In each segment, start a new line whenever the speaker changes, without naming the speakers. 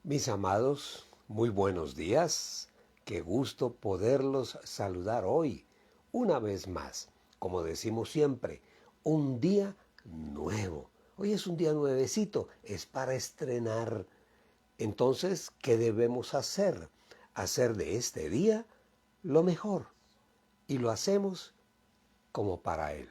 Mis amados, muy buenos días. Qué gusto poderlos saludar hoy, una vez más. Como decimos siempre, un día nuevo. Hoy es un día nuevecito, es para estrenar. Entonces, ¿qué debemos hacer? Hacer de este día lo mejor. Y lo hacemos como para Él.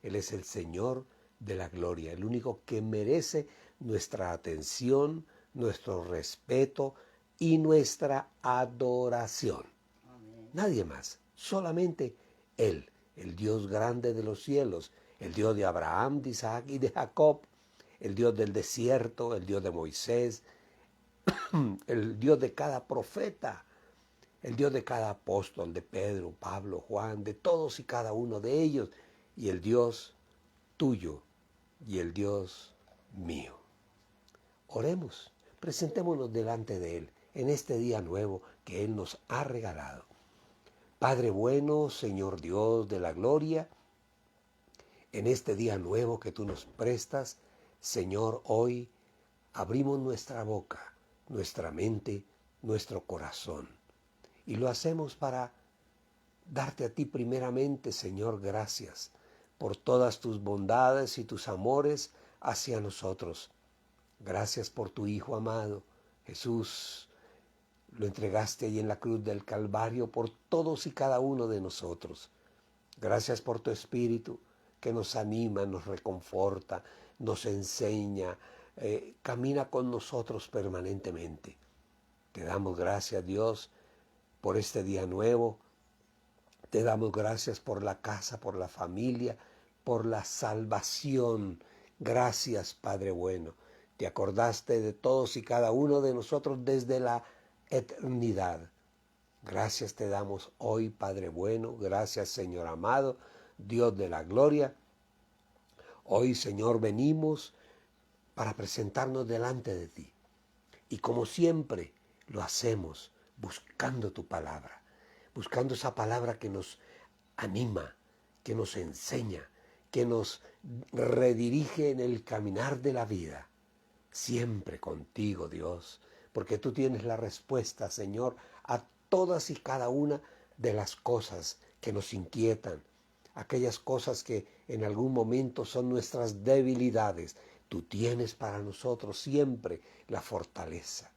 Él es el Señor de la gloria, el único que merece nuestra atención, nuestro respeto y nuestra adoración.
Amén.
Nadie más, solamente Él, el Dios grande de los cielos, el Dios de Abraham, de Isaac y de Jacob, el Dios del desierto, el Dios de Moisés, el Dios de cada profeta, el Dios de cada apóstol, de Pedro, Pablo, Juan, de todos y cada uno de ellos, y el Dios tuyo y el Dios mío. Oremos, presentémonos delante de Él en este día nuevo que Él nos ha regalado. Padre bueno, Señor Dios de la gloria, en este día nuevo que tú nos prestas, Señor, hoy abrimos nuestra boca, nuestra mente, nuestro corazón. Y lo hacemos para darte a ti primeramente, Señor, gracias por todas tus bondades y tus amores hacia nosotros. Gracias por tu Hijo amado, Jesús. Lo entregaste ahí en la cruz del Calvario por todos y cada uno de nosotros. Gracias por tu Espíritu que nos anima, nos reconforta, nos enseña, camina con nosotros permanentemente. Te damos gracias, Dios, por este día nuevo. Te damos gracias por la casa, por la familia, por la salvación. Gracias, Padre bueno. Te acordaste de todos y cada uno de nosotros desde la eternidad. Gracias te damos hoy, Padre bueno. Gracias, Señor amado, Dios de la gloria. Hoy, Señor, venimos para presentarnos delante de ti. Y como siempre lo hacemos buscando tu palabra, buscando esa palabra que nos anima, que nos enseña, que nos redirige en el caminar de la vida. Siempre contigo, Dios, porque tú tienes la respuesta, Señor, a todas y cada una de las cosas que nos inquietan, aquellas cosas que en algún momento son nuestras debilidades. Tú tienes para nosotros siempre la fortaleza.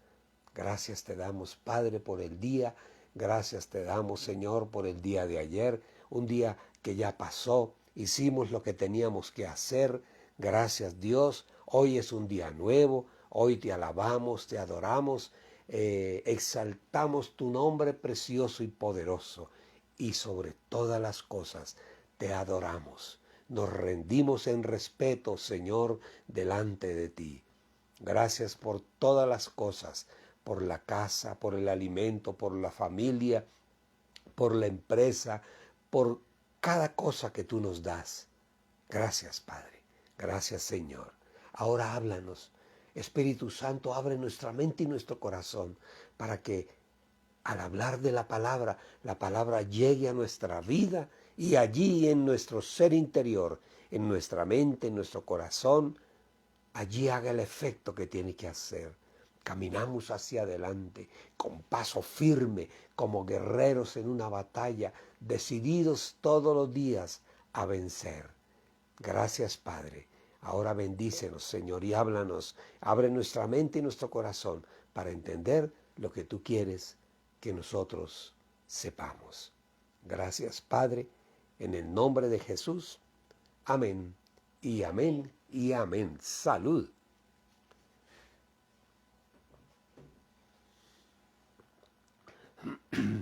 Gracias te damos, Padre, por el día. Gracias te damos, Señor, por el día de ayer, un día que ya pasó. Hicimos lo que teníamos que hacer. Gracias, Dios. Hoy es un día nuevo. Hoy te alabamos, te adoramos, exaltamos tu nombre precioso y poderoso. Y sobre todas las cosas te adoramos. Nos rendimos en respeto, Señor, delante de ti. Gracias por todas las cosas, por la casa, por el alimento, por la familia, por la empresa, por cada cosa que tú nos das. Gracias, Padre. Gracias, Señor. Ahora háblanos. Espíritu Santo, abre nuestra mente y nuestro corazón para que al hablar de la palabra llegue a nuestra vida y allí en nuestro ser interior, en nuestra mente, en nuestro corazón, allí haga el efecto que tiene que hacer. Caminamos hacia adelante con paso firme, como guerreros en una batalla, decididos todos los días a vencer. Gracias, Padre. Ahora bendícenos, Señor, y háblanos. Abre nuestra mente y nuestro corazón para entender lo que tú quieres que nosotros sepamos. Gracias, Padre, en el nombre de Jesús. Amén y amén y amén. Salud.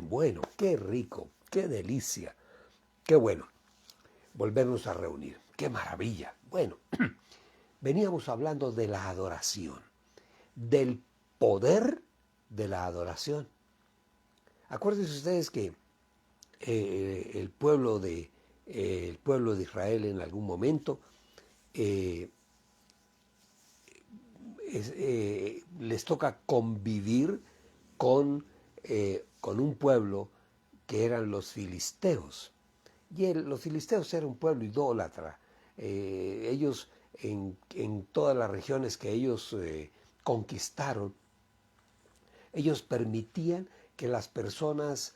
Bueno, qué rico, qué delicia, qué bueno volvernos a reunir. Qué maravilla. Bueno, veníamos hablando de la adoración, del poder de la adoración. Acuérdense ustedes que el pueblo de Israel en algún momento eh, les toca convivir con un pueblo que eran los filisteos. Y los filisteos eran un pueblo idólatra. Ellos en todas las regiones que ellos conquistaron, Ellos permitían que las personas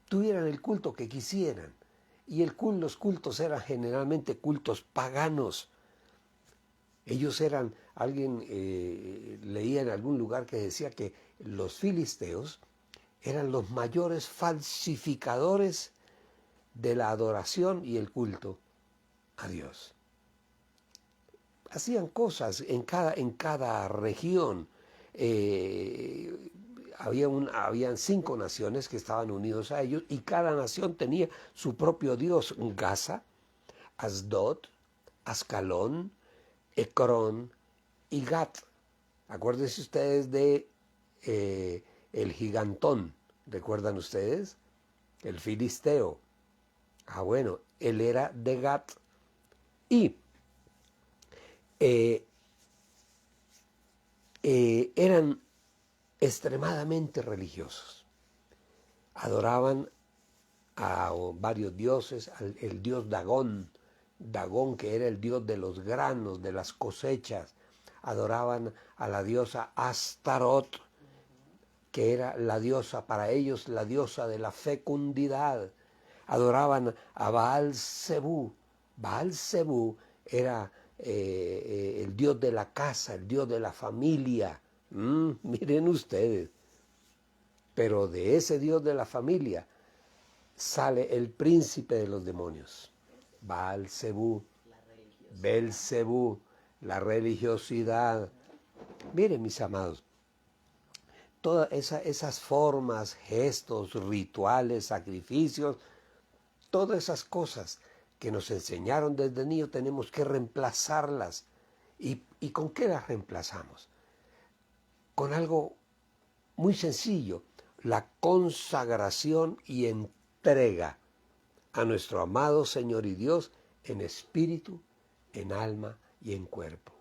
tuvieran el culto que quisieran. Y los cultos eran generalmente cultos paganos. Ellos eran, alguien leía en algún lugar que decía que los filisteos eran los mayores falsificadores de la adoración y el culto a Dios. Hacían cosas en cada región. Habían 5 naciones que estaban unidos a ellos y cada nación tenía su propio dios. Gaza, Asdod, Ascalón, Ecrón y Gat. Acuérdense ustedes de el gigantón, ¿recuerdan ustedes? El filisteo. Bueno, él era de Gat. Y eran extremadamente religiosos. Adoraban a varios dioses, el dios Dagón, que era el dios de los granos, de las cosechas. Adoraban a la diosa Astarot, que era la diosa, para ellos, la diosa de la fecundidad. Adoraban a Baal Zebú. Baal Zebú era el dios de la casa, el dios de la familia. Miren ustedes. Pero de ese dios de la familia sale el príncipe de los demonios. Baal Zebú, Belzebú, la religiosidad. Miren, mis amados, todas esas formas, gestos, rituales, sacrificios, todas esas cosas que nos enseñaron desde niño tenemos que reemplazarlas. ¿Y con qué las reemplazamos? Con algo muy sencillo, la consagración y entrega a nuestro amado Señor y Dios en espíritu, en alma y en cuerpo.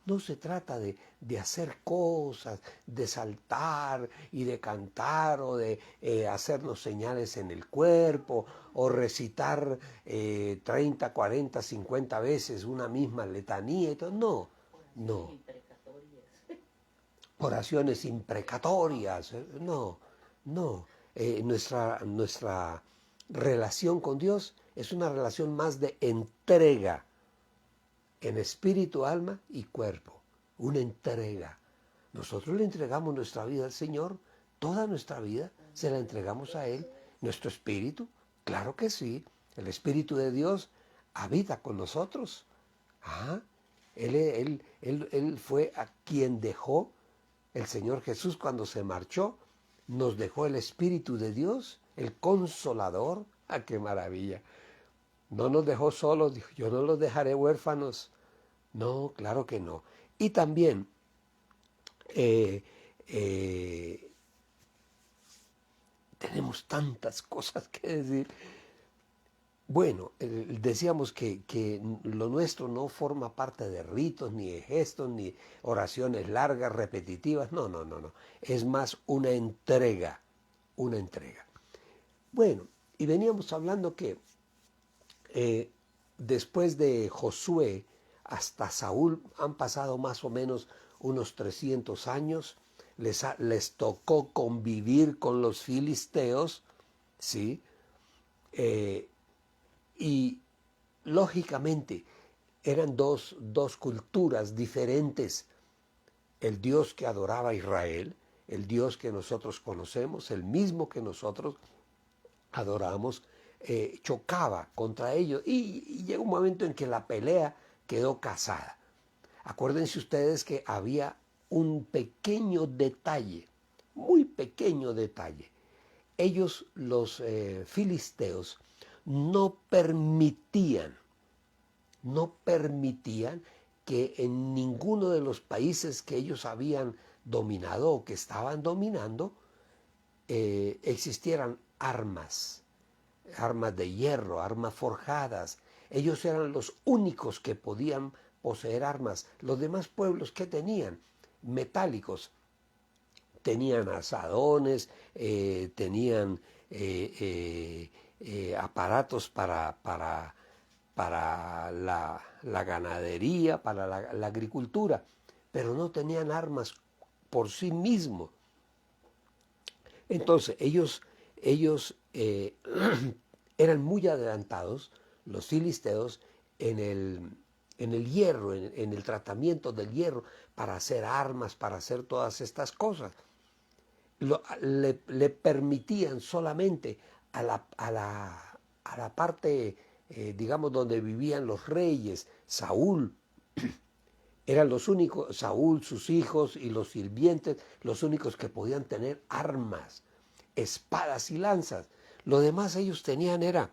No se trata de hacer cosas, de saltar y de cantar o de hacernos señales en el cuerpo o recitar 30, 40, 50 veces una misma letanía y todo. No, no. Oraciones imprecatorias. No, no. Nuestra relación con Dios es una relación más de entrega en espíritu, alma y cuerpo. Una entrega. Nosotros le entregamos nuestra vida al Señor, toda nuestra vida se la entregamos a Él. Nuestro espíritu, claro que sí. El Espíritu de Dios habita con nosotros. Él fue a quien dejó, el Señor Jesús cuando se marchó, nos dejó el Espíritu de Dios, el Consolador. ¡Qué maravilla! No nos dejó solos, dijo, yo no los dejaré huérfanos. No, claro que no. Y también tenemos tantas cosas que decir. Bueno, decíamos que lo nuestro no forma parte de ritos, ni de gestos, ni oraciones largas, repetitivas. No, no, no, no. Es más una entrega, una entrega. Bueno, y veníamos hablando que después de Josué hasta Saúl han pasado más o menos unos 300 años. Les tocó convivir con los filisteos, ¿sí? Y lógicamente eran dos culturas diferentes. El Dios que adoraba a Israel, el Dios que nosotros conocemos, el mismo que nosotros adoramos, chocaba contra ellos y llegó un momento en que la pelea quedó casada. Acuérdense ustedes que había un pequeño detalle, muy pequeño detalle. Ellos, los filisteos, no permitían que en ninguno de los países que ellos habían dominado o que estaban dominando existieran armas de hierro, armas forjadas. Ellos eran los únicos que podían poseer armas. Los demás pueblos, ¿qué tenían? Metálicos. Tenían asadones, tenían aparatos para la ganadería, para la agricultura, pero no tenían armas por sí mismo. Entonces ellos eran muy adelantados, los filisteos, en el hierro, en el tratamiento del hierro, para hacer armas, para hacer todas estas cosas. Le permitían solamente a la parte, digamos, donde vivían los reyes, Saúl. Eran los únicos, Saúl, sus hijos y los sirvientes, los únicos que podían tener armas, espadas y lanzas. Lo demás ellos tenían era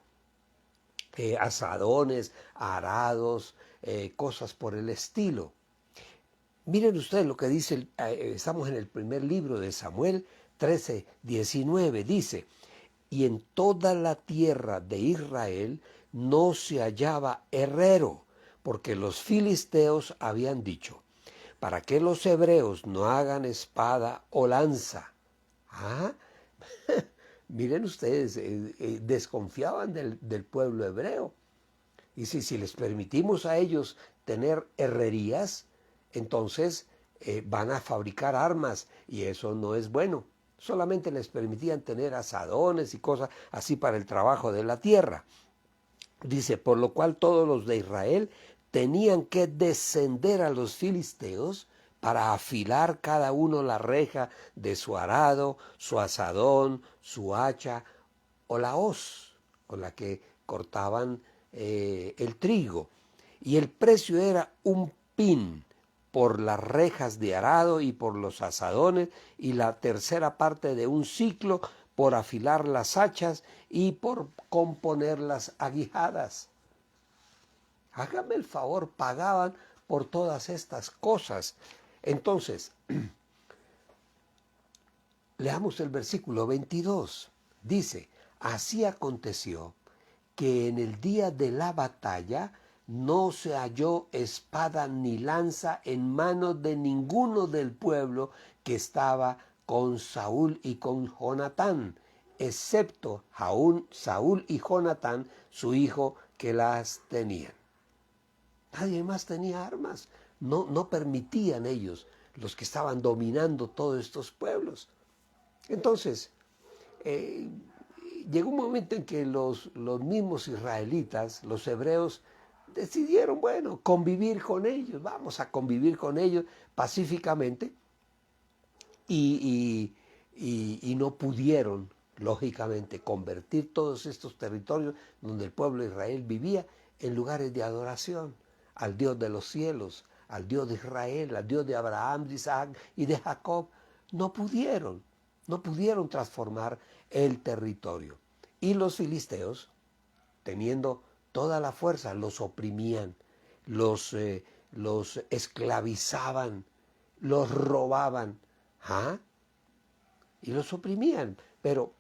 asadones, arados, cosas por el estilo. Miren ustedes lo que dice, estamos en el primer libro de Samuel 13:19, dice: y en toda la tierra de Israel no se hallaba herrero, porque los filisteos habían dicho: para que los hebreos no hagan espada o lanza. ¿Ah? Miren ustedes, desconfiaban del pueblo hebreo. Y si les permitimos a ellos tener herrerías, entonces van a fabricar armas y eso no es bueno. Solamente les permitían tener asadones y cosas así para el trabajo de la tierra. Dice, por lo cual todos los de Israel tenían que descender a los filisteos para afilar cada uno la reja de su arado, su asadón, su hacha o la hoz con la que cortaban el trigo. Y el precio era un pin por las rejas de arado y por los asadones, y la tercera parte de un siclo por afilar las hachas y por componer las aguijadas. Hágame el favor, pagaban por todas estas cosas. Entonces, leamos el versículo 22. Dice, así aconteció que en el día de la batalla no se halló espada ni lanza en manos de ninguno del pueblo que estaba con Saúl y con Jonatán, excepto Saúl y Jonatán, su hijo, que las tenían. Nadie más tenía armas. No permitían ellos, los que estaban dominando todos estos pueblos. Entonces, llegó un momento en que los mismos israelitas, los hebreos, decidieron, bueno, convivir con ellos, vamos a convivir con ellos pacíficamente, y no pudieron, lógicamente, convertir todos estos territorios donde el pueblo de Israel vivía en lugares de adoración al Dios de los cielos, al Dios de Israel, al Dios de Abraham, de Isaac y de Jacob. No pudieron transformar el territorio. Y los filisteos, teniendo toda la fuerza, los oprimían, los esclavizaban, los robaban, y los oprimían. Pero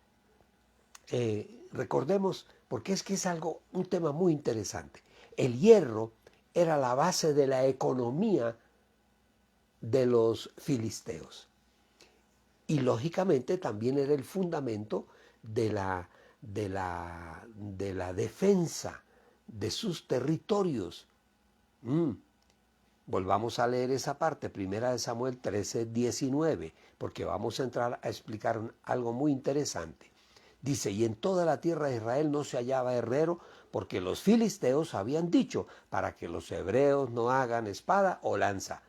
recordemos, porque es que es un tema muy interesante. El hierro era la base de la economía de los filisteos. Y lógicamente también era el fundamento de la defensa de sus territorios. Volvamos a leer esa parte, primera de Samuel 13:19, porque vamos a entrar a explicar algo muy interesante. Dice, y en toda la tierra de Israel no se hallaba herrero, porque los filisteos habían dicho, para que los hebreos no hagan espada o lanza.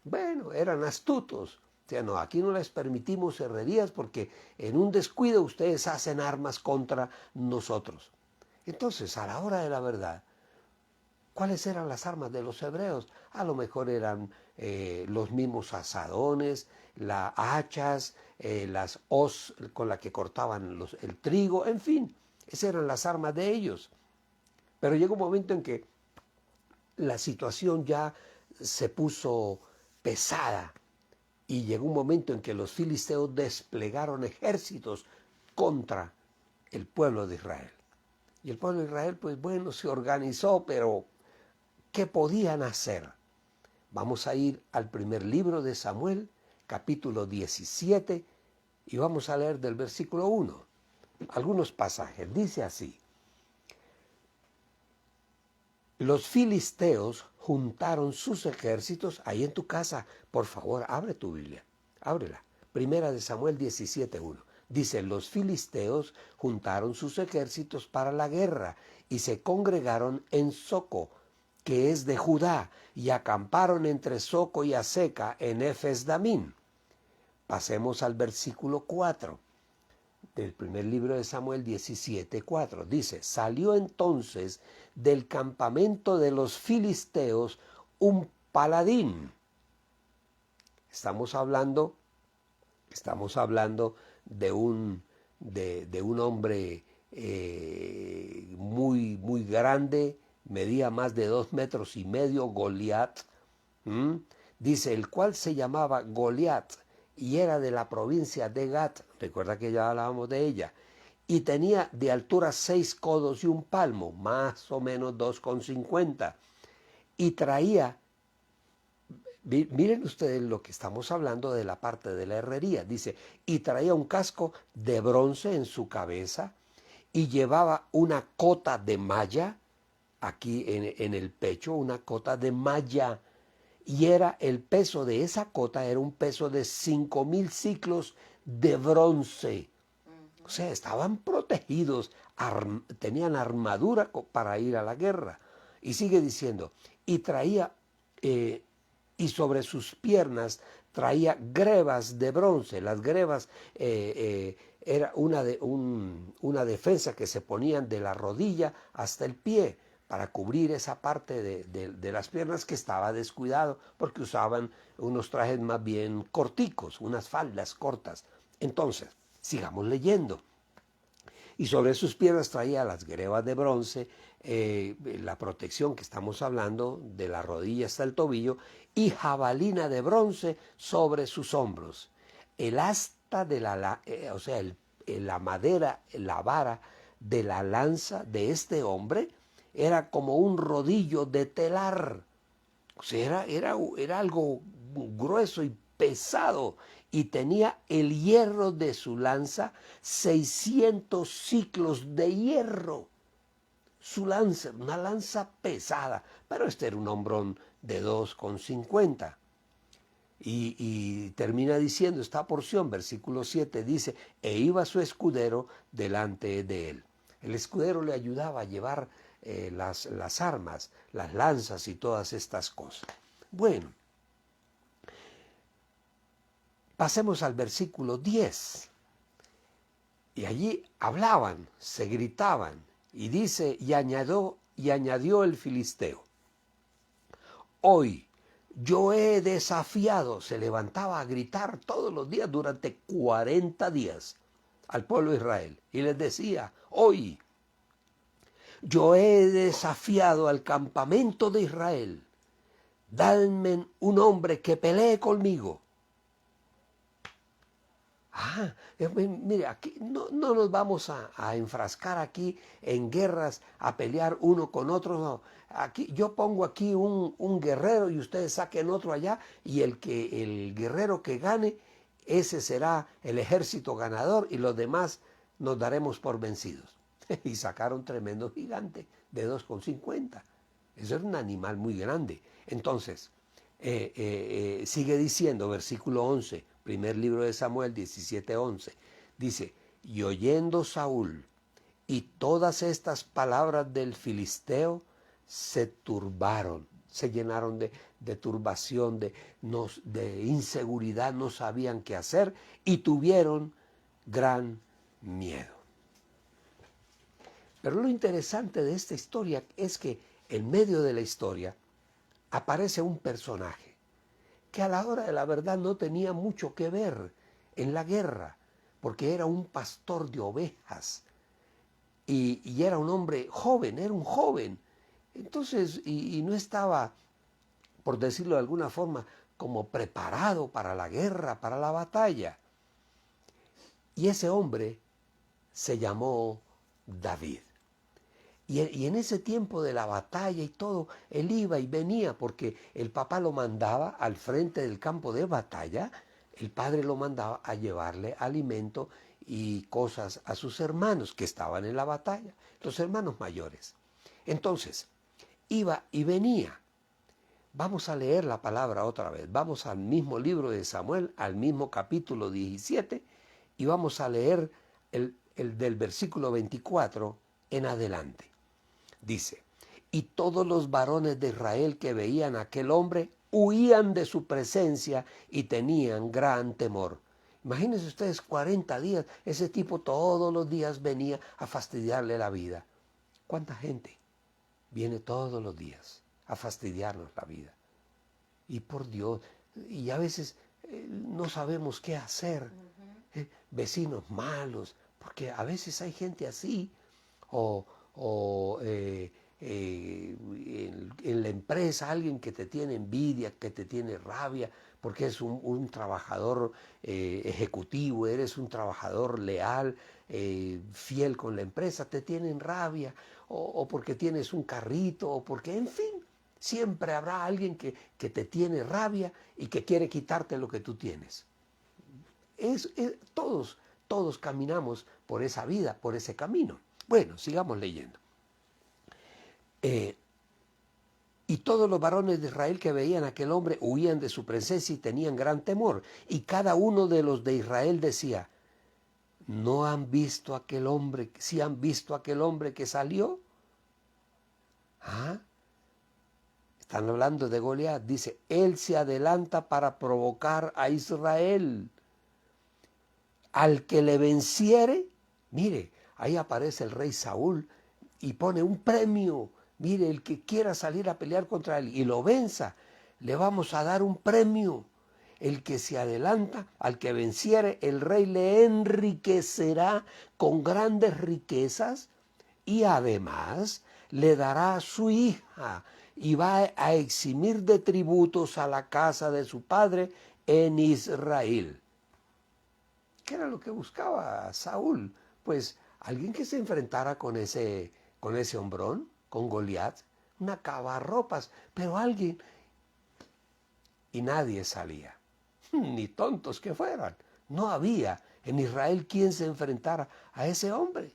Bueno, eran astutos. O sea, no, aquí no les permitimos herrerías porque en un descuido ustedes hacen armas contra nosotros. Entonces, a la hora de la verdad, ¿cuáles eran las armas de los hebreos? A lo mejor eran los mismos asadones, las hachas, las hoz con las que cortaban el trigo, en fin, esas eran las armas de ellos. Pero llegó un momento en que la situación ya se puso pesada y llegó un momento en que los filisteos desplegaron ejércitos contra el pueblo de Israel. Y el pueblo de Israel, pues bueno, se organizó, pero ¿qué podían hacer? Vamos a ir al primer libro de Samuel, capítulo 17, y vamos a leer del versículo 1. Algunos pasajes. Dice así: los filisteos juntaron sus ejércitos, ahí en tu casa, por favor, abre tu Biblia. Ábrela. Primera de Samuel 17:1. Dice, los filisteos juntaron sus ejércitos para la guerra y se congregaron en Soco, que es de Judá, y acamparon entre Soco y Aseca en Efes-Damín. Pasemos al versículo 4 del primer libro de Samuel 17:4. Dice, salió entonces del campamento de los filisteos un paladín. Estamos hablando de un hombre muy grande, medía más de 2,5 metros, Goliat. Dice, el cual se llamaba Goliat y era de la provincia de Gat, recuerda que ya hablábamos de ella, y tenía de altura 6 codos y un palmo, más o menos 2,50, y traía, miren ustedes lo que estamos hablando de la parte de la herrería, dice, y traía un casco de bronce en su cabeza, y llevaba una cota de malla, aquí en el pecho, una cota de malla, y era el peso de esa cota, era un peso de 5,000 ciclos de bronce. O sea, estaban protegidos, tenían armadura para ir a la guerra. Y sigue diciendo, y traía, y sobre sus piernas traía grebas de bronce. Las grebas era una defensa que se ponían de la rodilla hasta el pie, para cubrir esa parte de las piernas que estaba descuidado, porque usaban unos trajes más bien corticos, unas faldas cortas. Entonces, sigamos leyendo. Y sobre sus piernas traía las grebas de bronce, la protección que estamos hablando, de la rodilla hasta el tobillo, y jabalina de bronce sobre sus hombros. El asta de la madera, la vara de la lanza de este hombre, era como un rodillo de telar. O sea, era algo grueso y pesado. Y tenía el hierro de su lanza, 600 ciclos de hierro. Su lanza, una lanza pesada. Pero este era un hombrón de 2,50. Y termina diciendo esta porción, versículo 7, dice, e iba su escudero delante de él. El escudero le ayudaba a llevar las armas, las lanzas y todas estas cosas. Bueno, pasemos al versículo 10. Y allí hablaban, se gritaban, y dice, y añadió el filisteo, hoy yo he desafiado, se levantaba a gritar todos los días durante 40 días al pueblo de Israel, y les decía, hoy yo he desafiado al campamento de Israel, dadme un hombre que pelee conmigo. Mire, aquí no nos vamos a enfrascar aquí en guerras, a pelear uno con otro, no. Aquí, yo pongo aquí un guerrero y ustedes saquen otro allá, y el guerrero que gane, ese será el ejército ganador, y los demás nos daremos por vencidos. Y sacaron tremendo gigante de 2,50. Eso era un animal muy grande. Entonces, sigue diciendo, versículo 11, primer libro de Samuel 17:11, dice, y oyendo Saúl y todas estas palabras del filisteo, se turbaron, se llenaron de turbación, de inseguridad, no sabían qué hacer y tuvieron gran miedo. Pero lo interesante de esta historia es que en medio de la historia aparece un personaje que a la hora de la verdad no tenía mucho que ver en la guerra, porque era un pastor de ovejas y era un hombre joven, era un joven. Entonces, y no estaba, por decirlo de alguna forma, como preparado para la guerra, para la batalla. Y ese hombre se llamó David. Y en ese tiempo de la batalla y todo, él iba y venía porque el papá lo mandaba al frente del campo de batalla, el padre lo mandaba a llevarle alimento y cosas a sus hermanos que estaban en la batalla, los hermanos mayores. Entonces, iba y venía. Vamos a leer la palabra otra vez. Vamos al mismo libro de Samuel, al mismo capítulo 17, y vamos a leer el del versículo 24 en adelante. Dice, y todos los varones de Israel que veían a aquel hombre huían de su presencia y tenían gran temor. Imagínense ustedes 40 días, ese tipo todos los días venía a fastidiarle la vida. ¿Cuánta gente viene todos los días a fastidiarnos la vida? Y por Dios, y a veces no sabemos qué hacer. Vecinos malos, porque a veces hay gente así, o en la empresa alguien que te tiene envidia, que te tiene rabia, porque es un trabajador ejecutivo, eres un trabajador leal, fiel con la empresa, te tienen rabia, o porque tienes un carrito, o porque, en fin, siempre habrá alguien que te tiene rabia y que quiere quitarte lo que tú tienes. Todos caminamos por esa vida, por ese camino. Bueno, sigamos leyendo. Y todos los varones de Israel que veían a aquel hombre huían de su presencia y tenían gran temor. Y cada uno de los de Israel decía, ¿no han visto a aquel hombre? ¿Sí han visto a aquel hombre que salió? ¿Ah? Están hablando de Goliat. Dice, él se adelanta para provocar a Israel. Al que le venciere, mire, ahí aparece el rey Saúl y pone un premio. Mire, el que quiera salir a pelear contra él y lo venza, le vamos a dar un premio. El que se adelanta, al que venciere, el rey le enriquecerá con grandes riquezas y además le dará a su hija y va a eximir de tributos a la casa de su padre en Israel. ¿Qué era lo que buscaba Saúl? Pues alguien que se enfrentara con ese hombrón, con Goliat, una cavarropas, pero alguien. Y nadie salía, ni tontos que fueran. No había en Israel quien se enfrentara a ese hombre.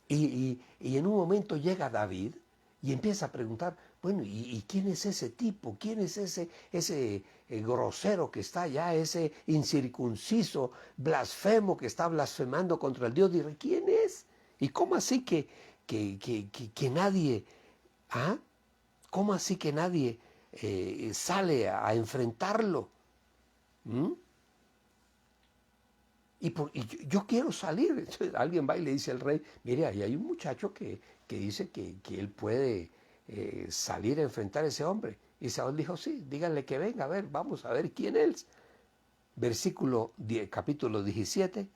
Y en un momento llega David y empieza a preguntar, bueno, ¿y quién es ese tipo? ¿Quién es ese grosero que está allá, ese incircunciso, blasfemo que está blasfemando contra el Dios de Israel? ¿Quién es? ¿Y cómo así que nadie, cómo así que nadie sale a enfrentarlo? Y yo quiero salir. Entonces, alguien va y le dice al rey, mire, ahí hay un muchacho que dice que él puede salir a enfrentar a ese hombre. Y Saúl dijo, sí, díganle que venga, a ver, vamos a ver quién es. Capítulo 17,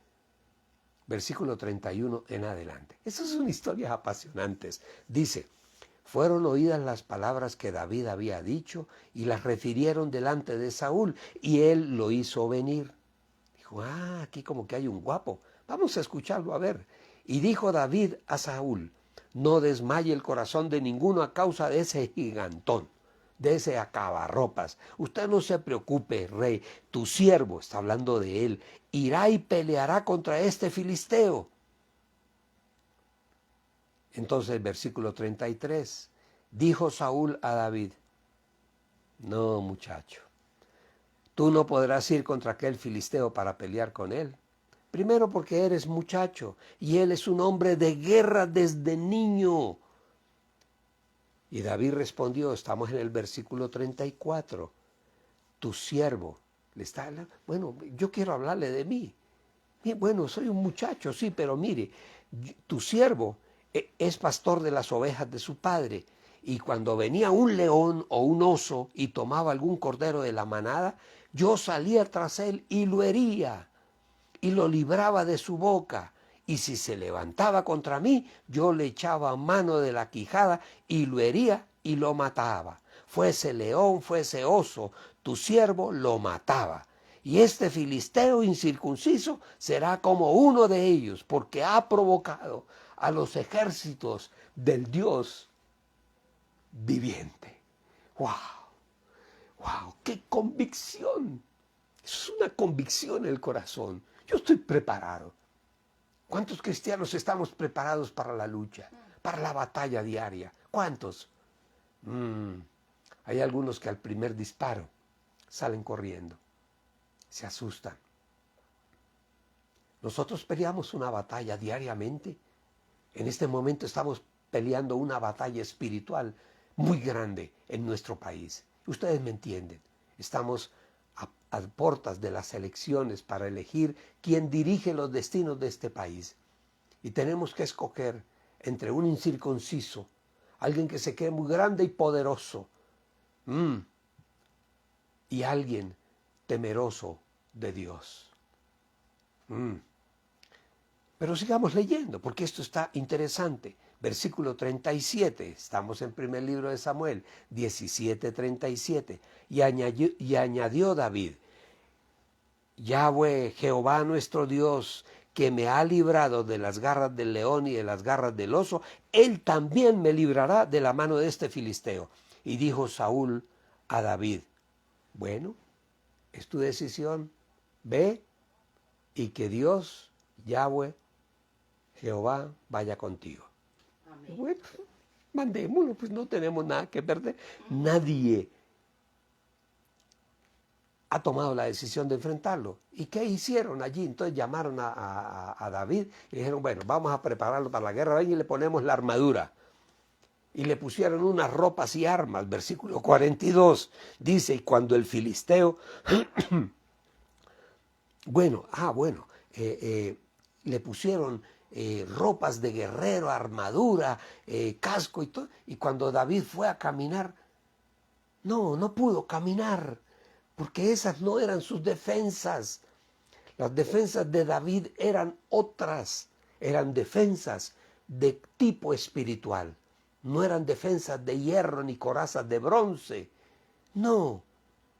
versículo 31 en adelante. Esas son historias apasionantes. Dice, fueron oídas las palabras que David había dicho y las refirieron delante de Saúl, y él lo hizo venir. Dijo, aquí como que hay un guapo, vamos a escucharlo a ver. Y dijo David a Saúl, no desmaye el corazón de ninguno a causa de ese gigantón, de ese acabarropas. Usted no se preocupe, rey, tu siervo, está hablando de él, irá y peleará contra este filisteo. Entonces el versículo 33, dijo Saúl a David, no muchacho, tú no podrás ir contra aquel filisteo para pelear con él. Primero porque eres muchacho y él es un hombre de guerra desde niño. Y David respondió, estamos en el versículo 34, tu siervo, le está hablando, bueno, yo quiero hablarle de mí. Bueno, soy un muchacho, sí, pero mire, tu siervo es pastor de las ovejas de su padre. Y cuando venía un león o un oso y tomaba algún cordero de la manada, yo salía tras él y lo hería y lo libraba de su boca. Y si se levantaba contra mí, yo le echaba mano de la quijada y lo hería y lo mataba. Fuese león, fuese oso, tu siervo lo mataba. Y este filisteo incircunciso será como uno de ellos, porque ha provocado a los ejércitos del Dios viviente. ¡Wow! ¡Wow! ¡Qué convicción! Es una convicción en el corazón. Yo estoy preparado. ¿Cuántos cristianos estamos preparados para la lucha, para la batalla diaria? ¿Cuántos? Hay algunos que al primer disparo salen corriendo, se asustan. Nosotros peleamos una batalla diariamente. En este momento estamos peleando una batalla espiritual muy grande en nuestro país. Ustedes me entienden. Estamos a puertas de las elecciones para elegir quién dirige los destinos de este país. Y tenemos que escoger entre un incircunciso, alguien que se cree muy grande y poderoso, y alguien temeroso de Dios. Pero sigamos leyendo, porque esto está interesante. Versículo 37, estamos en primer libro de Samuel, 17:37. Y añadió David: Yahweh, Jehová nuestro Dios, que me ha librado de las garras del león y de las garras del oso, él también me librará de la mano de este filisteo. Y dijo Saúl a David: bueno, es tu decisión, ve, y que Dios, Yahweh, Jehová, vaya contigo. Amén. Bueno, mandémoslo, pues no tenemos nada que perder. Nadie ha tomado la decisión de enfrentarlo. ¿Y qué hicieron allí? Entonces llamaron a David y dijeron: bueno, vamos a prepararlo para la guerra, ven y le ponemos la armadura. Y le pusieron unas ropas y armas. Versículo 42 dice: y cuando el filisteo le pusieron ropas de guerrero, armadura, casco y todo. Y cuando David fue a caminar, no pudo caminar, porque esas no eran sus defensas. Las defensas de David eran otras, eran defensas de tipo espiritual. No eran defensas de hierro ni corazas de bronce. No,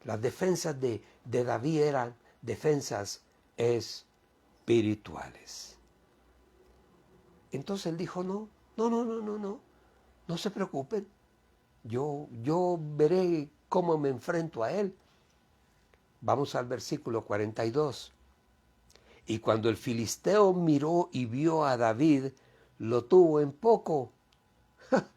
las defensas de David eran defensas espirituales. Entonces él dijo: no se preocupen, yo veré cómo me enfrento a él. Vamos al versículo 42. Y cuando el filisteo miró y vio a David, lo tuvo en poco.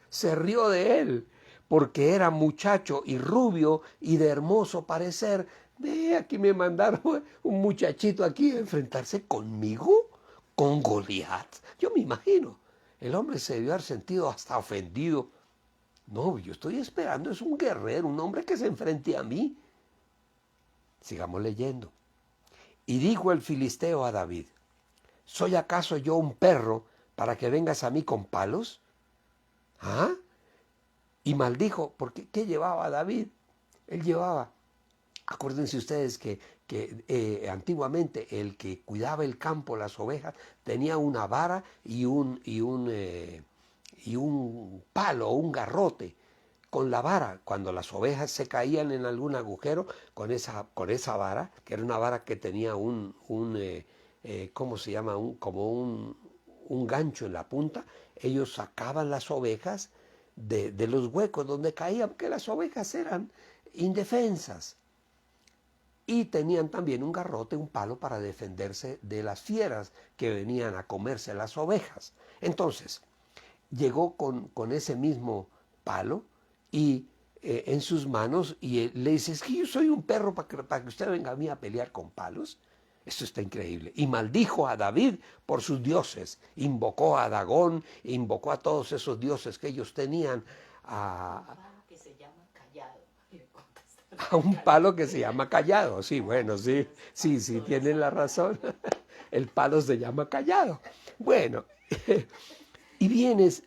Se rió de él, porque era muchacho y rubio y de hermoso parecer. Ve, aquí me mandaron un muchachito aquí a enfrentarse conmigo, con Goliat. Yo me imagino, el hombre se debió haber sentido hasta ofendido. No, yo estoy esperando, es un guerrero, un hombre que se enfrente a mí. Sigamos leyendo. Y dijo el filisteo a David: ¿soy acaso yo un perro para que vengas a mí con palos? ¿Ah? Y maldijo, porque ¿qué llevaba David? Él llevaba, acuérdense ustedes que antiguamente el que cuidaba el campo, las ovejas, tenía una vara y un palo, un garrote. Con la vara, cuando las ovejas se caían en algún agujero, con esa vara, que era una vara que tenía ¿cómo se llama? Como un gancho en la punta, ellos sacaban las ovejas de los huecos donde caían, porque las ovejas eran indefensas. Y tenían también un garrote, un palo para defenderse de las fieras que venían a comerse las ovejas. Entonces, llegó con ese mismo palo y en sus manos, y le dice: es que yo soy un perro para que usted venga a mí a pelear con palos. Esto está increíble. Y maldijo a David por sus dioses. Invocó a Dagón, invocó a todos esos dioses que ellos tenían.
Que se llama Callado.
A un palo que se llama Callado. Sí, bueno, sí, tienen la razón. El palo se llama Callado. Bueno, y vienes,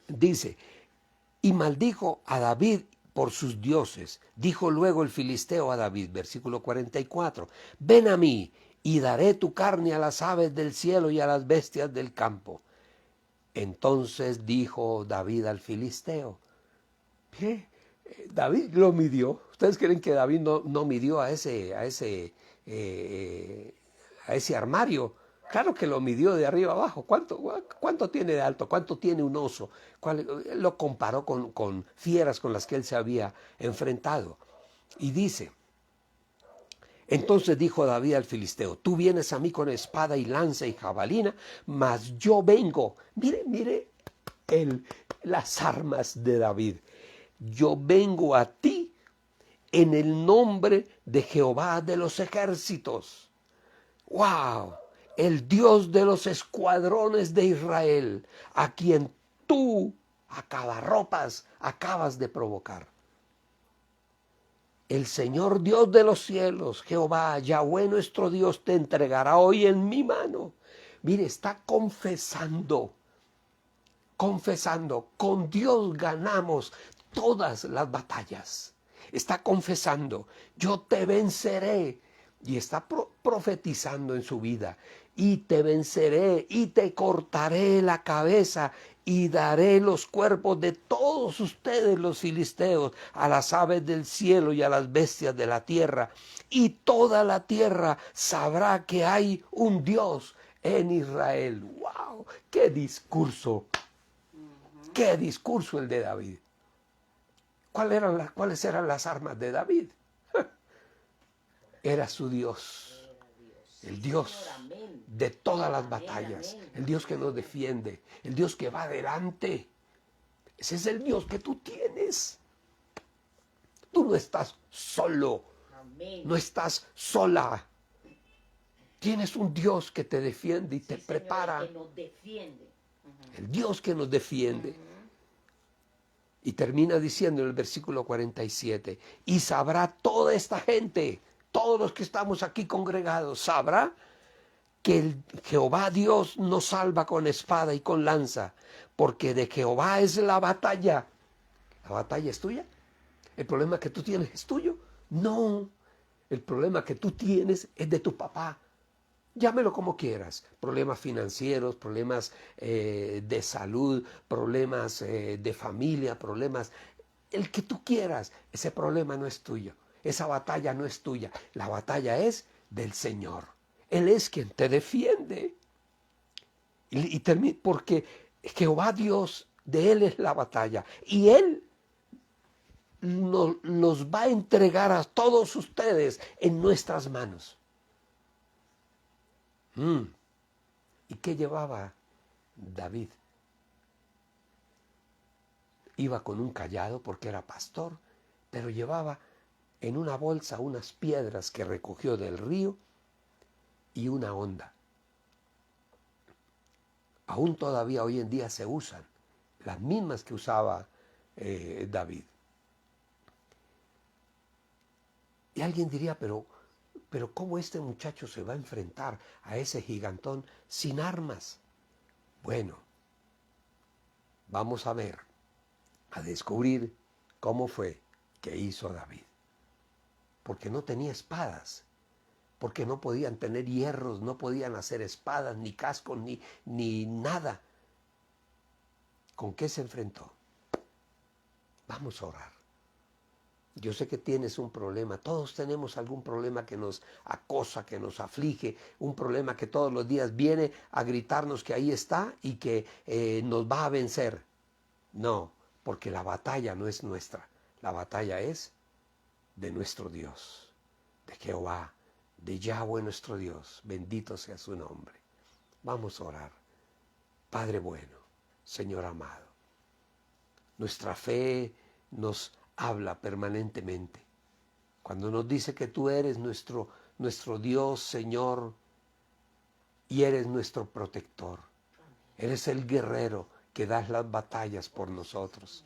dice: y maldijo a David por sus dioses. Dijo luego el filisteo a David, versículo 44, ven a mí y daré tu carne a las aves del cielo y a las bestias del campo. Entonces dijo David al filisteo. ¿Qué? David lo midió. ¿Ustedes creen que David no midió a ese armario? Claro que lo midió de arriba abajo. ¿Cuánto tiene de alto? ¿Cuánto tiene un oso? Lo comparó con fieras con las que él se había enfrentado. Y dice: entonces dijo David al filisteo: tú vienes a mí con espada y lanza y jabalina, mas yo vengo. Mire las armas de David. Yo vengo a ti en el nombre de Jehová de los ejércitos. ¡Wow! El Dios de los escuadrones de Israel, a quien tú, acabarropas, acabas de provocar. El Señor Dios de los cielos, Jehová, Yahweh nuestro Dios, te entregará hoy en mi mano. Mire, está confesando, con Dios ganamos todas las batallas. Está confesando, yo te venceré. Y está profetizando en su vida. Y te venceré y te cortaré la cabeza y daré los cuerpos de todos ustedes los filisteos a las aves del cielo y a las bestias de la tierra. Y toda la tierra sabrá que hay un Dios en Israel. ¡Wow! ¡Qué discurso! ¡Qué discurso el de David! ¿Cuáles eran las armas de David? Era su Dios, el Dios de todas las batallas, el Dios que nos defiende, el Dios que va adelante. Ese es el Dios que tú tienes. Tú no estás solo, no estás sola. Tienes un Dios que te defiende y te prepara.
El que nos defiende.
El Dios que nos defiende. Y termina diciendo en el versículo 47, y sabrá toda esta gente, todos los que estamos aquí congregados, sabrá que el Jehová Dios nos salva con espada y con lanza, porque de Jehová es la batalla. ¿La batalla es tuya? ¿El problema que tú tienes es tuyo? No, el problema que tú tienes es de tu papá. Llámelo como quieras, problemas financieros, problemas de salud, problemas de familia, problemas, el que tú quieras, ese problema no es tuyo, esa batalla no es tuya, la batalla es del Señor. Él es quien te defiende. Porque Jehová Dios, de Él es la batalla, y Él los va a entregar a todos ustedes en nuestras manos. ¿Y qué llevaba David? Iba con un cayado porque era pastor, pero llevaba en una bolsa unas piedras que recogió del río y una honda. Aún todavía hoy en día se usan, las mismas que usaba David. Y alguien diría, pero ¿cómo este muchacho se va a enfrentar a ese gigantón sin armas? Bueno, vamos a ver, a descubrir cómo fue que hizo David. Porque no tenía espadas, porque no podían tener hierros, no podían hacer espadas, ni cascos, ni nada. ¿Con qué se enfrentó? Vamos a orar. Yo sé que tienes un problema, todos tenemos algún problema que nos acosa, que nos aflige, un problema que todos los días viene a gritarnos que ahí está y que nos va a vencer. No, porque la batalla no es nuestra, la batalla es de nuestro Dios, de Jehová, de Yahweh nuestro Dios, bendito sea su nombre. Vamos a orar. Padre bueno, Señor amado, nuestra fe nos habla permanentemente. Cuando nos dice que tú eres nuestro Dios, Señor, y eres nuestro protector. Eres el guerrero que das las batallas por nosotros.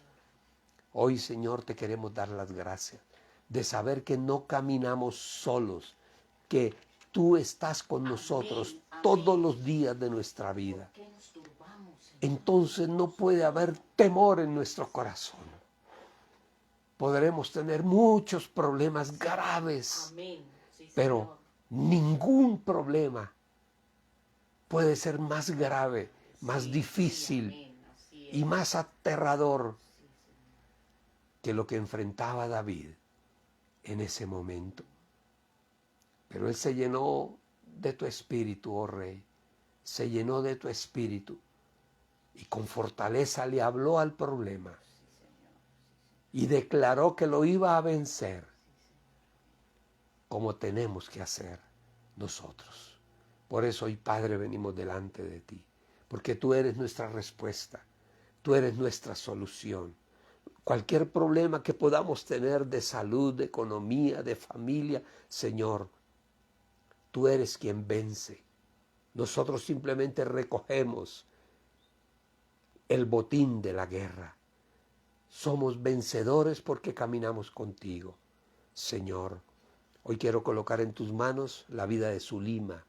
Hoy, Señor, te queremos dar las gracias de saber que no caminamos solos, que tú estás con nosotros todos los días de nuestra vida. Entonces no puede haber temor en nuestro corazón. Podremos tener muchos problemas graves, pero ningún problema puede ser más grave, más difícil y más aterrador que lo que enfrentaba David en ese momento. Pero él se llenó de tu espíritu, oh Rey, se llenó de tu espíritu y con fortaleza le habló al problema y declaró que lo iba a vencer, como tenemos que hacer nosotros. Por eso hoy, Padre, venimos delante de ti, porque tú eres nuestra respuesta. Tú eres nuestra solución. Cualquier problema que podamos tener de salud, de economía, de familia, Señor, tú eres quien vence. Nosotros simplemente recogemos el botín de la guerra. Somos vencedores porque caminamos contigo. Señor, hoy quiero colocar en tus manos la vida de Zulima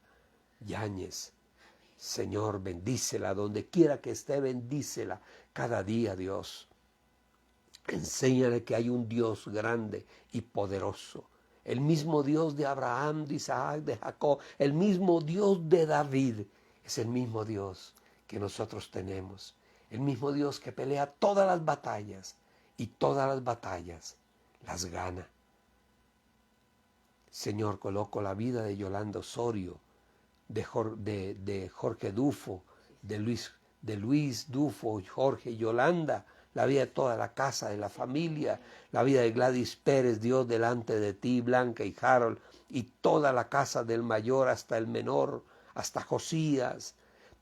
Yáñez. Señor, bendícela, donde quiera que esté, bendícela cada día, Dios. Enséñale que hay un Dios grande y poderoso. El mismo Dios de Abraham, de Isaac, de Jacob, el mismo Dios de David, es el mismo Dios que nosotros tenemos. El mismo Dios que pelea todas las batallas y todas las batallas las gana. Señor, coloco la vida de Yolanda Osorio, de Jorge Dufo, de Luis Dufo, Jorge y Yolanda, la vida de toda la casa, de la familia, la vida de Gladys Pérez, Dios delante de ti, Blanca y Harold, y toda la casa del mayor hasta el menor, hasta Josías,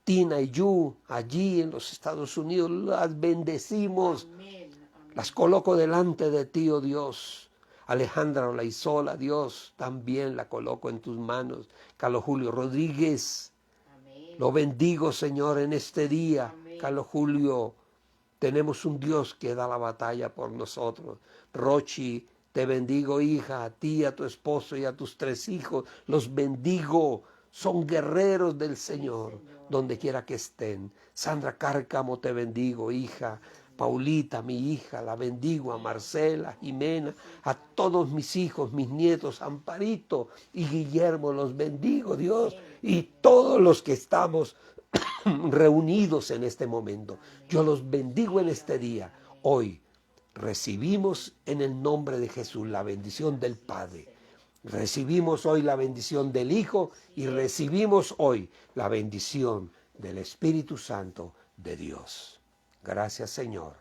Tina y Yu, allí en los Estados Unidos, las bendecimos, amén, amén. Las coloco delante de ti, oh Dios. Alejandra Olaizola, Dios, también la coloco en tus manos. Carlos Julio Rodríguez, amén. Lo bendigo, Señor, en este día. Amén. Carlos Julio, tenemos un Dios que da la batalla por nosotros. Rochi, te bendigo, hija, a ti, a tu esposo y a tus 3 hijos. Los bendigo. Son guerreros del Señor, donde quiera que estén. Sandra Cárcamo, te bendigo, hija. Paulita, mi hija, la bendigo. A Marcela, Jimena, a todos mis hijos, mis nietos, Amparito y Guillermo, los bendigo, Dios. Y todos los que estamos reunidos en este momento, yo los bendigo en este día. Hoy recibimos en el nombre de Jesús la bendición del Padre. Recibimos hoy la bendición del Hijo y recibimos hoy la bendición del Espíritu Santo de Dios. Gracias, Señor.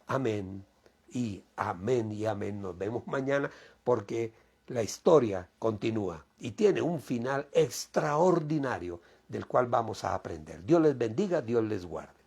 Amén y amén y amén. Nos vemos mañana porque la historia continúa y tiene un final extraordinario del cual vamos a aprender. Dios les bendiga, Dios les guarde.